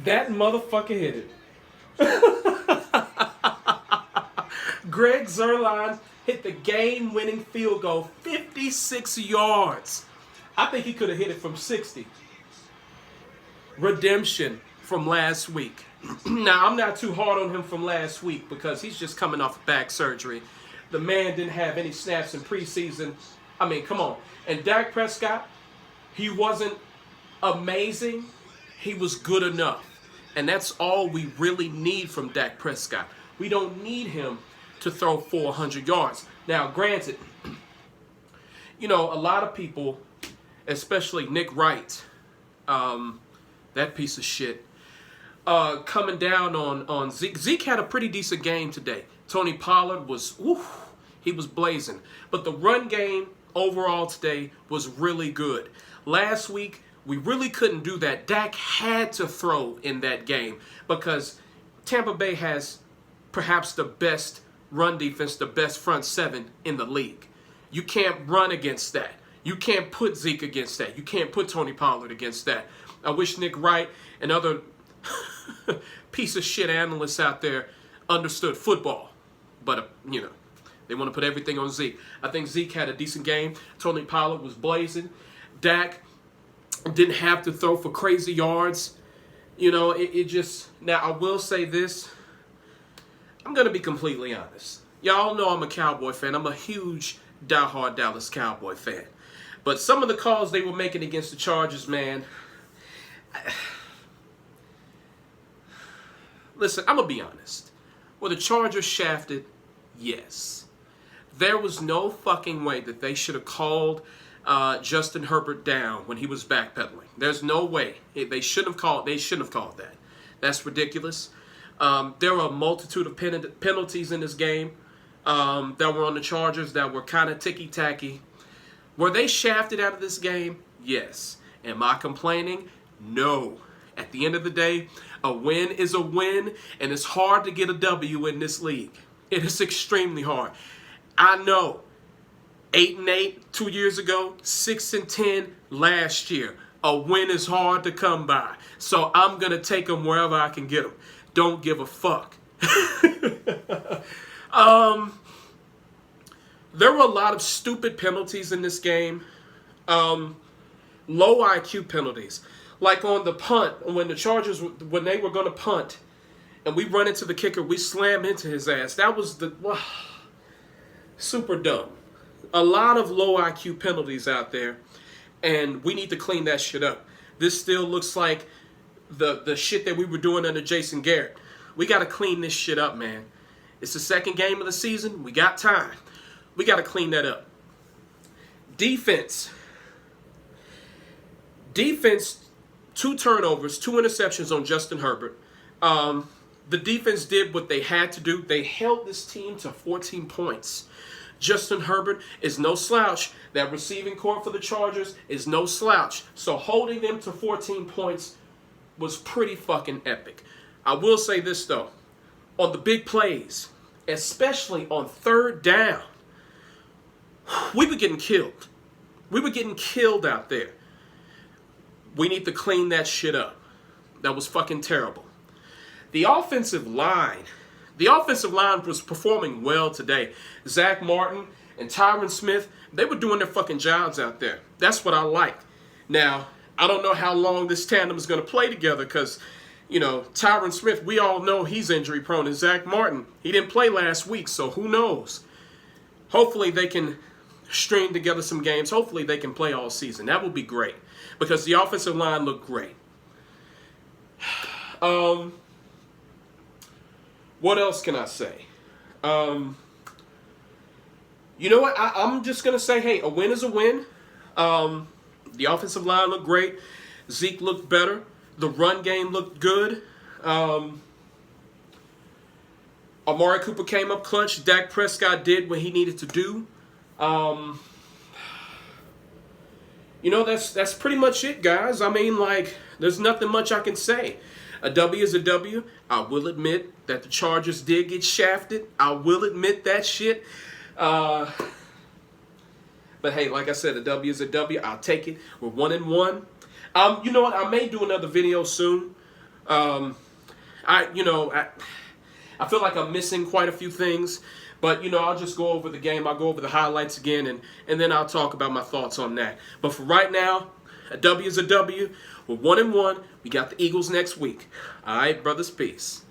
That motherfucker hit it. Greg Zuerlein hit the game-winning field goal, 56 yards. I think he could have hit it from 60. Redemption from last week. Now, I'm not too hard on him from last week because he's just coming off back surgery. The man didn't have any snaps in preseason. I mean, come on. And Dak Prescott, he wasn't amazing. He was good enough. And that's all we really need from Dak Prescott. We don't need him to throw 400 yards. Now, granted, you know, a lot of people, especially Nick Wright, that piece of shit, coming down on Zeke. Zeke had a pretty decent game today. Tony Pollard was, he was blazing. But the run game overall today was really good. Last week, we really couldn't do that. Dak had to throw in that game because Tampa Bay has perhaps the best run defense, the best front seven in the league. You can't run against that. You can't put Zeke against that. You can't put Tony Pollard against that. I wish Nick Wright and other piece of shit analysts out there understood football. But, you know, they want to put everything on Zeke. I think Zeke had a decent game. Tony Pollard was blazing. Dak didn't have to throw for crazy yards. You know, it just... Now, I will say this. I'm going to be completely honest. Y'all know I'm a Cowboy fan. I'm a huge, diehard Dallas Cowboy fan. But some of the calls they were making against the Chargers, man... Listen, I'm going to be honest. Were the Chargers shafted? Yes. There was no fucking way that they should have called Justin Herbert down when he was backpedaling. There's no way. They shouldn't have called that. That's ridiculous. There were a multitude of penalties in this game that were on the Chargers that were kind of ticky-tacky. Were they shafted out of this game? Yes. Am I complaining? No. At the end of the day, a win is a win, and it's hard to get a W in this league. It is extremely hard. I know. 8-8 2 years ago, 6-10 last year. A win is hard to come by. So I'm going to take them wherever I can get them. Don't give a fuck. There were a lot of stupid penalties in this game. Low IQ penalties. Like on the punt, when the Chargers, when they were going to punt, and we run into the kicker, we slam into his ass. That was super dumb. A lot of low IQ penalties out there, and we need to clean that shit up. This still looks like the shit that we were doing under Jason Garrett. We got to clean this shit up, man. It's the second game of the season. We got time. We got to clean that up. Defense, 2 turnovers, 2 interceptions on Justin Herbert. The defense did what they had to do. They held this team to 14 points. Justin Herbert is no slouch. That receiving corps for the Chargers is no slouch. So holding them to 14 points was pretty fucking epic. I will say this, though. On the big plays, especially on 3rd down, we were getting killed. We were getting killed out there. We need to clean that shit up. That was fucking terrible. The offensive line was performing well today. Zach Martin and Tyron Smith, they were doing their fucking jobs out there. That's what I like. Now, I don't know how long this tandem is going to play together because, you know, Tyron Smith, we all know he's injury prone. And Zach Martin, he didn't play last week, so who knows? Hopefully they can string together some games. Hopefully they can play all season. That would be great because the offensive line looked great. What else can I say? You know what? I'm just going to say, hey, a win is a win. The offensive line looked great. Zeke looked better. The run game looked good. Amari Cooper came up clutch. Dak Prescott did what he needed to do. You know, that's pretty much it, guys. I mean, like, there's nothing much I can say. A W is a W. I will admit that the Chargers did get shafted. I will admit that shit. But hey, like I said, a W is a W. I'll take it. We're 1-1. You know what? I may do another video soon I feel like I'm missing quite a few things, but I'll just go over the game. I'll go over the highlights again, and then I'll talk about my thoughts on that. But for right now, a W is a W. We're 1-1. We got the Eagles next week. All right, brothers, peace.